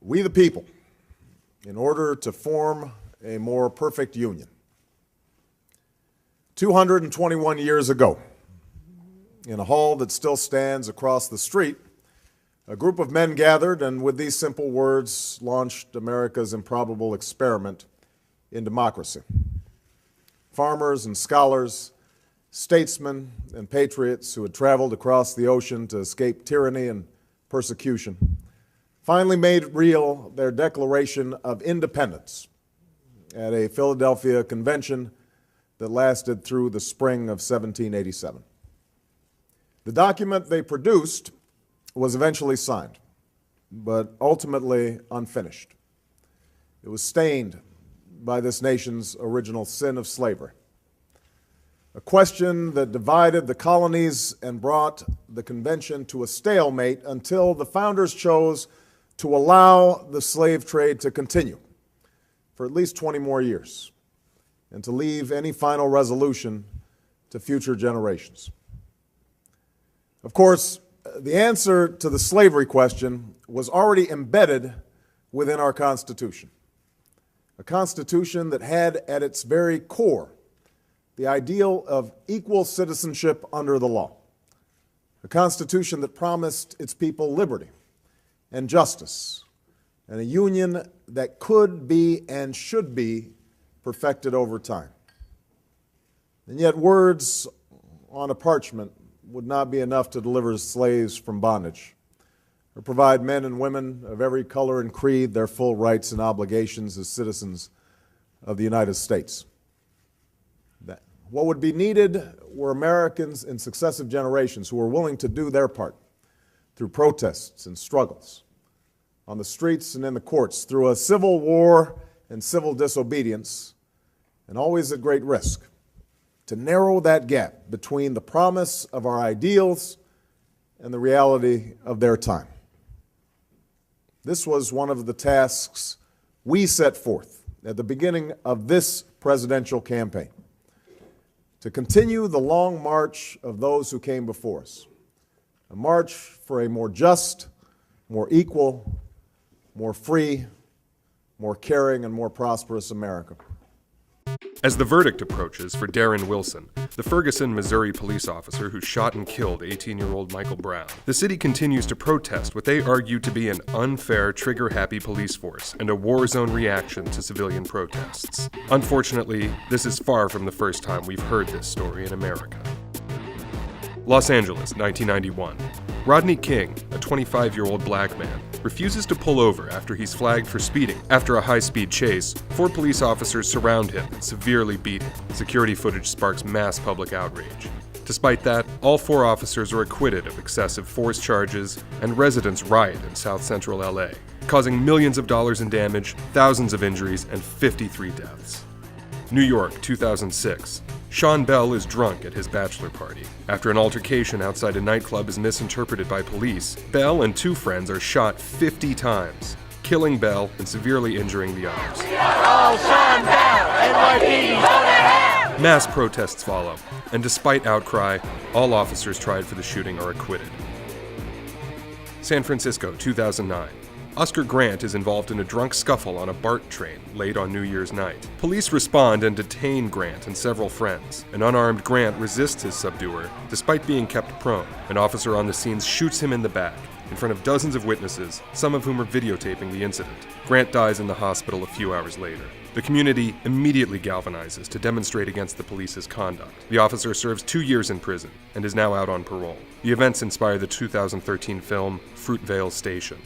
We the people, in order to form a more perfect union. 221 years ago, in a hall that still stands across the street, a group of men gathered and with these simple words launched America's improbable experiment in democracy. Farmers and scholars, statesmen and patriots who had traveled across the ocean to escape tyranny and persecution finally made real their Declaration of Independence at a Philadelphia convention that lasted through the spring of 1787. The document they produced was eventually signed, but ultimately unfinished. It was stained by this nation's original sin of slavery, a question that divided the colonies and brought the convention to a stalemate until the founders chose to allow the slave trade to continue for at least 20 more years and to leave any final resolution to future generations. Of course, the answer to the slavery question was already embedded within our Constitution, a Constitution that had at its very core the ideal of equal citizenship under the law, a Constitution that promised its people liberty and justice, and a union that could be and should be perfected over time. And yet words on a parchment would not be enough to deliver slaves from bondage or provide men and women of every color and creed their full rights and obligations as citizens of the United States. What would be needed were Americans in successive generations who were willing to do their part through protests and struggles on the streets and in the courts, through a civil war and civil disobedience, and always at great risk, to narrow that gap between the promise of our ideals and the reality of their time. This was one of the tasks we set forth at the beginning of this presidential campaign, to continue the long march of those who came before us, a march for a more just, more equal, more free, more caring, and more prosperous America. As the verdict approaches for Darren Wilson, the Ferguson, Missouri police officer who shot and killed 18-year-old Michael Brown, the city continues to protest what they argue to be an unfair, trigger-happy police force and a war zone reaction to civilian protests. Unfortunately, this is far from the first time we've heard this story in America. Los Angeles, 1991. Rodney King, a 25-year-old black man, refuses to pull over after he's flagged for speeding. After a high-speed chase, 4 police officers surround him and severely beat him. Security footage sparks mass public outrage. Despite that, all 4 officers are acquitted of excessive force charges, and residents riot in South Central LA, causing millions of dollars in damage, thousands of injuries, and 53 deaths. New York, 2006. Sean Bell is drunk at his bachelor party. After an altercation outside a nightclub is misinterpreted by police, Bell and 2 friends are shot 50 times, killing Bell and severely injuring the others. Oh, Sean Bell, NYPD, go to hell! Mass protests follow, and despite outcry, all officers tried for the shooting are acquitted. San Francisco, 2009. Oscar Grant is involved in a drunk scuffle on a BART train late on New Year's night. Police respond and detain Grant and several friends. An unarmed Grant resists his subduer, despite being kept prone. An officer on the scene shoots him in the back, in front of dozens of witnesses, some of whom are videotaping the incident. Grant dies in the hospital a few hours later. The community immediately galvanizes to demonstrate against the police's conduct. The officer serves 2 years in prison and is now out on parole. The events inspire the 2013 film Fruitvale Station.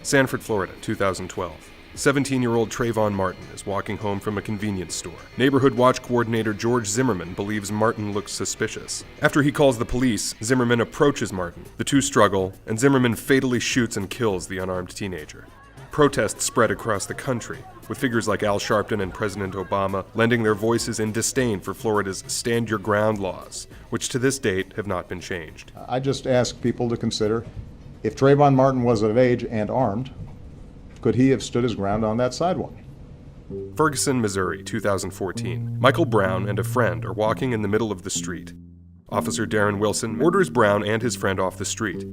Sanford, Florida, 2012. 17-year-old Trayvon Martin is walking home from a convenience store. Neighborhood watch coordinator George Zimmerman believes Martin looks suspicious. After he calls the police, Zimmerman approaches Martin. The two struggle, and Zimmerman fatally shoots and kills the unarmed teenager. Protests spread across the country, with figures like Al Sharpton and President Obama lending their voices in disdain for Florida's Stand Your Ground laws, which to this date have not been changed. I just ask people to consider, if Trayvon Martin was of age and armed, could he have stood his ground on that sidewalk? Ferguson, Missouri, 2014. Michael Brown and a friend are walking in the middle of the street. Officer Darren Wilson orders Brown and his friend off the street.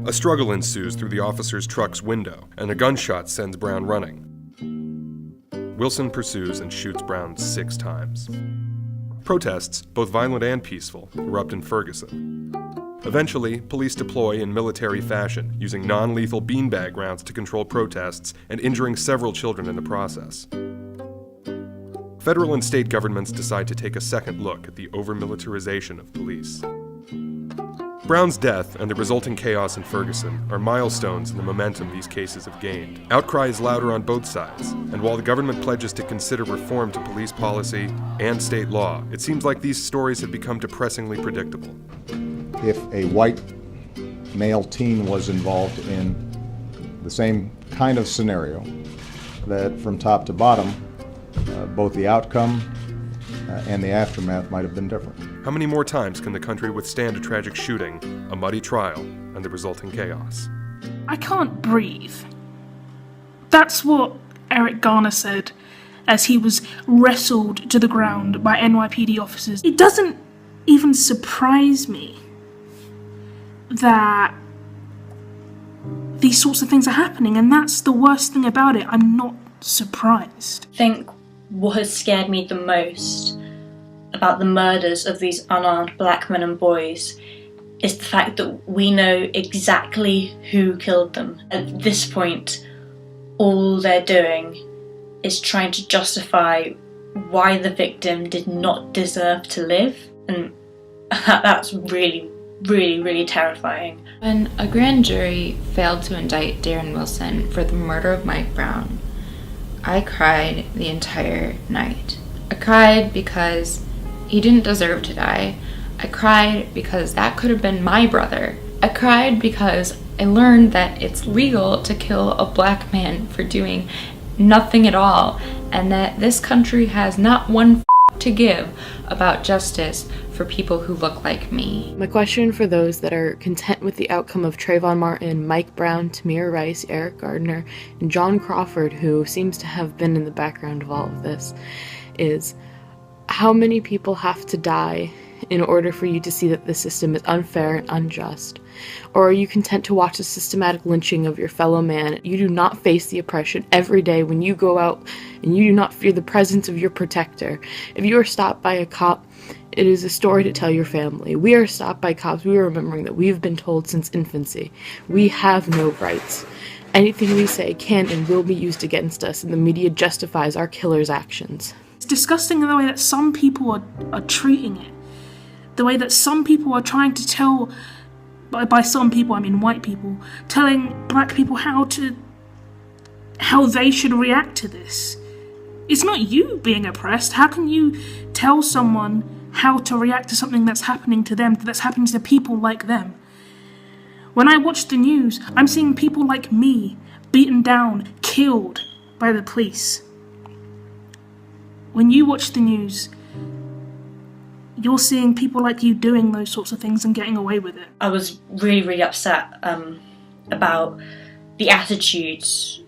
A struggle ensues through the officer's truck's window, and a gunshot sends Brown running. Wilson pursues and shoots Brown 6 times. Protests, both violent and peaceful, erupt in Ferguson. Eventually, police deploy in military fashion, using non-lethal beanbag rounds to control protests and injuring several children in the process. Federal and state governments decide to take a second look at the over-militarization of police. Brown's death and the resulting chaos in Ferguson are milestones in the momentum these cases have gained. Outcry is louder on both sides, and while the government pledges to consider reform to police policy and state law, it seems like these stories have become depressingly predictable. If a white male teen was involved in the same kind of scenario, that from top to bottom, both the outcome and the aftermath might have been different. How many more times can the country withstand a tragic shooting, a muddy trial, and the resulting chaos? I can't breathe. That's what Eric Garner said as he was wrestled to the ground by NYPD officers. It doesn't even surprise me that these sorts of things are happening, and that's the worst thing about it. I'm not surprised. I think what has scared me the most about the murders of these unarmed black men and boys is the fact that we know exactly who killed them. At this point, all they're doing is trying to justify why the victim did not deserve to live, and that's really, really, really terrifying. When a grand jury failed to indict Darren Wilson for the murder of Mike Brown, I cried the entire night. I cried because he didn't deserve to die. I cried because that could have been my brother. I cried because I learned that it's legal to kill a black man for doing nothing at all, and that this country has not one to give about justice for people who look like me. My question for those that are content with the outcome of Trayvon Martin, Mike Brown, Tamir Rice, Eric Gardner, and John Crawford, who seems to have been in the background of all of this, is how many people have to die in order for you to see that the system is unfair and unjust? Or are you content to watch the systematic lynching of your fellow man? You do not face the oppression every day when you go out, and you do not fear the presence of your protector. If you are stopped by a cop, it is a story to tell your family. We are stopped by cops. We are remembering that we have been told since infancy we have no rights. Anything we say can and will be used against us, and the media justifies our killers' actions. It's disgusting the way that some people are treating it. The way that some people are trying to tell, by some people I mean white people, telling black people how they should react to this. It's not you being oppressed. How can you tell someone how to react to something that's happening to them, that's happening to people like them? When I watch the news, I'm seeing people like me beaten down, killed by the police. When you watch the news, you're seeing people like you doing those sorts of things and getting away with it. I was really, really upset about the attitudes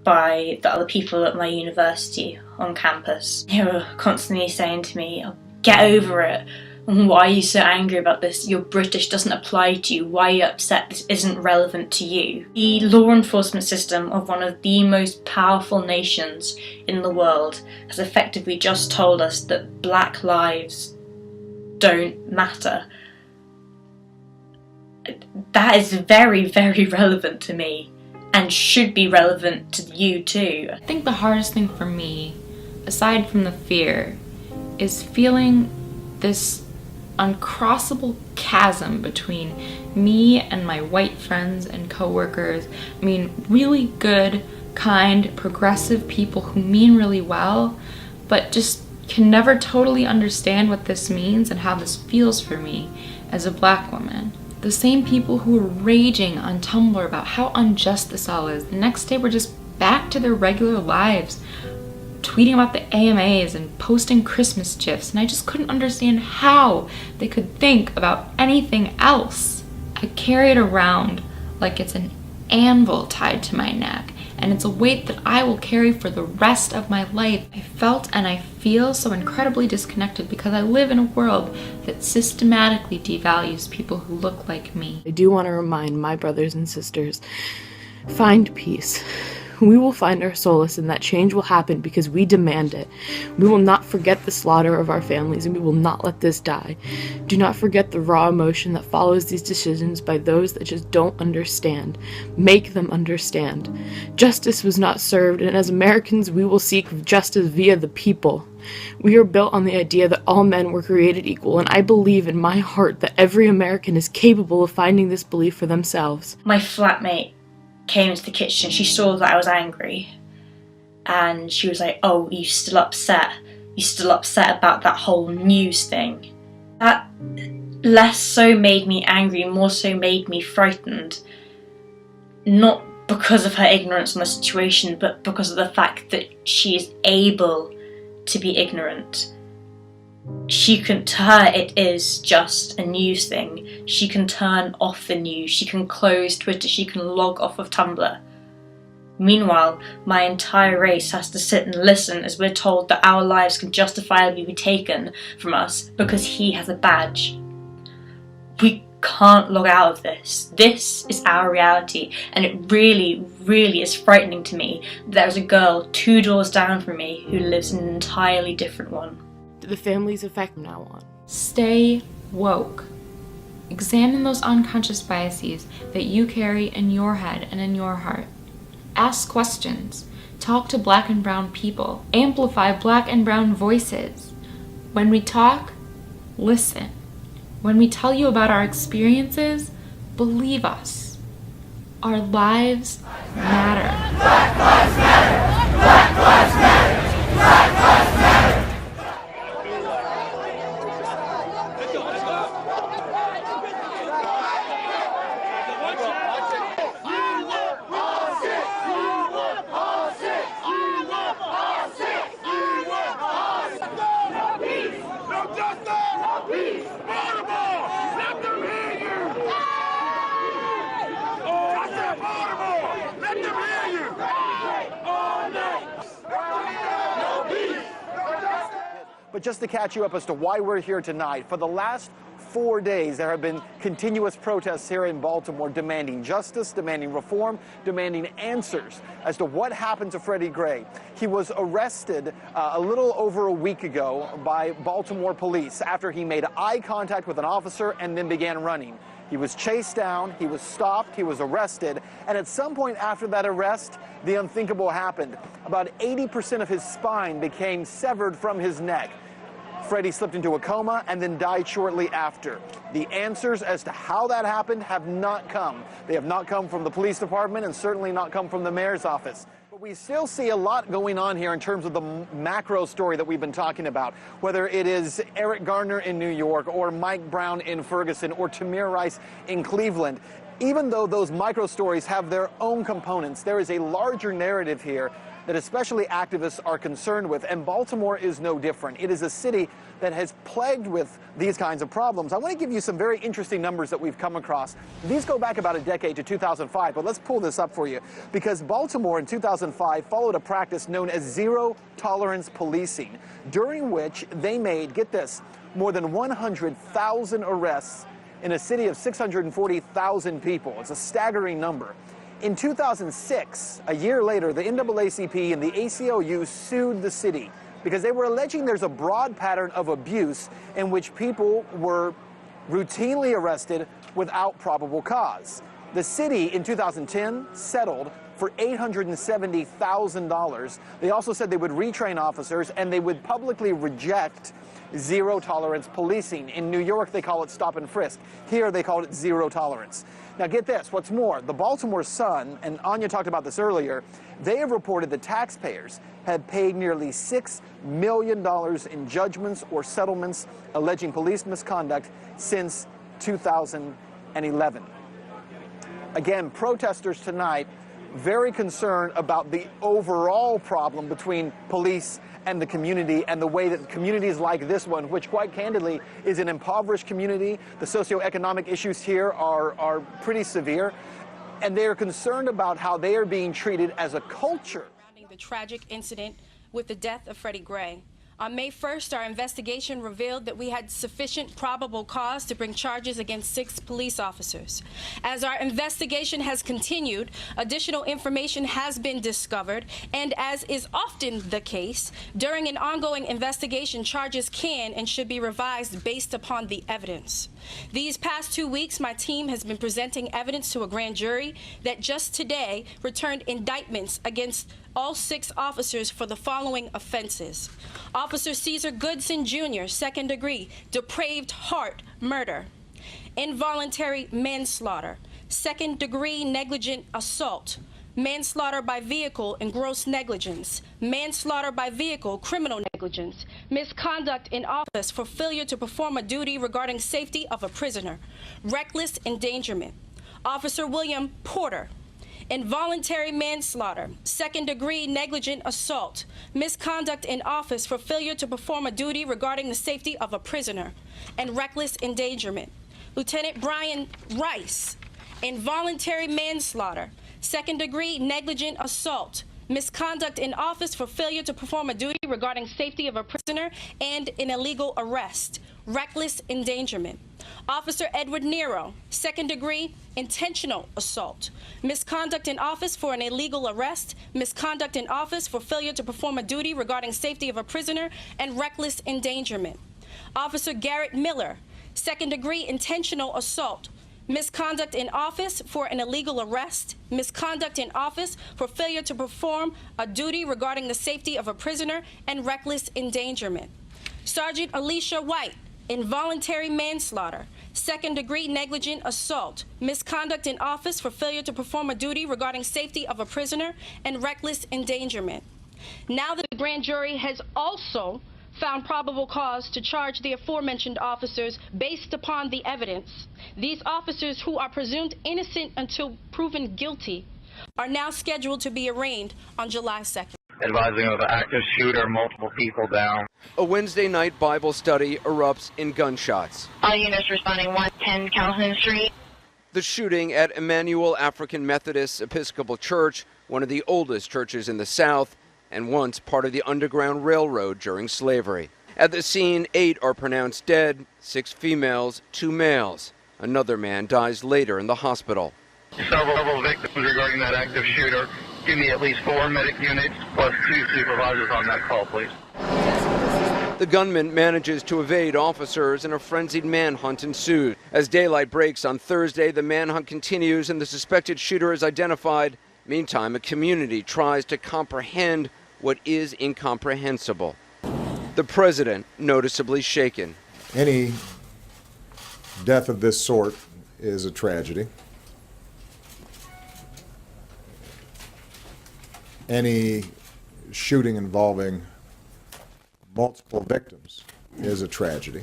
by the other people at my university on campus. They were constantly saying to me, oh, get over it. Why are you so angry about this? Your British doesn't apply to you. Why are you upset? This isn't relevant to you. The law enforcement system of one of the most powerful nations in the world has effectively just told us that black lives don't matter. That is very, very relevant to me and should be relevant to you too. I think the hardest thing for me, aside from the fear, is feeling this uncrossable chasm between me and my white friends and coworkers. I mean, really good, kind, progressive people who mean really well, but just can never totally understand what this means and how this feels for me as a black woman. The same people who were raging on Tumblr about how unjust this all is, the next day were just back to their regular lives, tweeting about the AMAs and posting Christmas gifs, and I just couldn't understand how they could think about anything else. I carry it around like it's an anvil tied to my neck, and it's a weight that I will carry for the rest of my life. I felt and I feel so incredibly disconnected because I live in a world that systematically devalues people who look like me. I do want to remind my brothers and sisters, find peace. We will find our solace, and that change will happen because we demand it. We will not forget the slaughter of our families, and we will not let this die. Do not forget the raw emotion that follows these decisions by those that just don't understand. Make them understand. Justice was not served, and as Americans, we will seek justice via the people. We are built on the idea that all men were created equal, and I believe in my heart that every American is capable of finding this belief for themselves. My flatmate came into the kitchen. She saw that I was angry, and she was like, "Oh, you still upset? You still upset about that whole news thing?" That less so made me angry, more so made me frightened. Not because of her ignorance on the situation, but because of the fact that she is able to be ignorant. To her, it is just a news thing. She can turn off the news, she can close Twitter, she can log off of Tumblr. Meanwhile, my entire race has to sit and listen as we're told that our lives can justifiably be taken from us because he has a badge. We can't log out of this. This is our reality, and it really, really is frightening to me that there's a girl 2 doors down from me who lives in an entirely different one. The families affect from now on. Stay woke. Examine those unconscious biases that you carry in your head and in your heart. Ask questions. Talk to Black and brown people. Amplify Black and brown voices. When we talk, listen. When we tell you about our experiences, believe us. Our lives matter. Black lives matter. Black lives matter. Black lives matter. But just to catch you up as to why we're here tonight, for the last 4 days there have been continuous protests here in Baltimore demanding justice, demanding reform, demanding answers as to what happened to Freddie Gray. He was arrested a little over a week ago by Baltimore police after he made eye contact with an officer and then began running. He was chased down, he was stopped, he was arrested, and at some point after that arrest, the unthinkable happened. About 80% of his spine became severed from his neck. Freddie slipped into a coma and then died shortly after. The answers as to how that happened have not come. They have not come from the police department and certainly not come from the mayor's office. But we still see a lot going on here in terms of the macro story that we've been talking about, whether it is Eric Garner in New York or Mike Brown in Ferguson or Tamir Rice in Cleveland. Even though those micro stories have their own components, there is a larger narrative here that especially activists are concerned with, and Baltimore is no different. It is a city that has plagued with these kinds of problems. I want to give you some very interesting numbers that we've come across. These go back about a decade to 2005, but let's pull this up for you, because Baltimore in 2005 followed a practice known as zero-tolerance policing, during which they made, get this, more than 100,000 arrests in a city of 640,000 people. It's a staggering number. In 2006, a year later, the NAACP and the ACLU sued the city because they were alleging there's a broad pattern of abuse in which people were routinely arrested without probable cause. The city in 2010 settled for $870,000. They also said they would retrain officers and they would publicly reject zero tolerance policing. In New York, they call it stop and frisk. Here, they call it zero tolerance. Now get this, what's more, the Baltimore Sun, and Anya talked about this earlier, they have reported that taxpayers have paid nearly $6 million in judgments or settlements alleging police misconduct since 2011. Again, protesters tonight very concerned about the overall problem between police and the community, and the way that communities like this one, which quite candidly is an impoverished community, the socioeconomic issues here are pretty severe. and they are concerned about how they are being treated as a culture. The tragic incident with the death of Freddie Gray. On May 1st, our investigation revealed that we had sufficient probable cause to bring charges against 6 police officers. As our investigation has continued, additional information has been discovered, and as is often the case, during an ongoing investigation, charges can and should be revised based upon the evidence. These past 2 weeks, my team has been presenting evidence to a grand jury that just today returned indictments against all 6 officers for the following offenses. Officer Cesar Goodson Jr., second degree, depraved heart murder. Involuntary manslaughter, second degree negligent assault, manslaughter by vehicle and gross negligence, manslaughter by vehicle, criminal negligence, misconduct in office for failure to perform a duty regarding safety of a prisoner, reckless endangerment. Officer William Porter, involuntary manslaughter, second degree negligent assault, misconduct in office for failure to perform a duty regarding the safety of a prisoner, and reckless endangerment. Lieutenant Brian Rice, involuntary manslaughter, second degree negligent assault, misconduct in office for failure to perform a duty regarding safety of a prisoner, and an illegal arrest, reckless endangerment. Officer Edward Nero, second degree intentional assault, misconduct in office for an illegal arrest, misconduct in office for failure to perform a duty regarding safety of a prisoner, and reckless endangerment. Officer Garrett Miller, second degree intentional assault, misconduct in office for an illegal arrest, misconduct in office for failure to perform a duty regarding the safety of a prisoner, and reckless endangerment. Sergeant Alicia White, involuntary manslaughter, second degree negligent assault, misconduct in office for failure to perform a duty regarding safety of a prisoner, and reckless endangerment. Now that the grand jury has also found probable cause to charge the aforementioned officers based upon the evidence, these officers, who are presumed innocent until proven guilty, are now scheduled to be arraigned on July 2nd. Advising of an active shooter, multiple people down. A Wednesday night Bible study erupts in gunshots. All units responding 110 Calhoun Street. The shooting at Emmanuel African Methodist Episcopal Church, one of the oldest churches in the South, and once part of the Underground Railroad during slavery. At the scene, 8 are pronounced dead, 6 females, 2 males. Another man dies later in the hospital. Several victims regarding that active shooter. Give me at least 4 medic units plus 2 supervisors on that call, please. The gunman manages to evade officers and a frenzied manhunt ensues. As daylight breaks on Thursday, the manhunt continues and the suspected shooter is identified. Meantime, a community tries to comprehend what is incomprehensible. The president noticeably shaken. Any death of this sort is a tragedy. Any shooting involving multiple victims is a tragedy.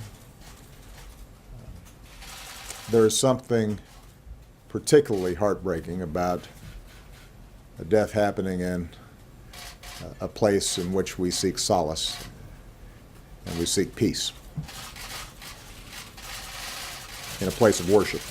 There is something particularly heartbreaking about a death happening in a place in which we seek solace and we seek peace, in a place of worship.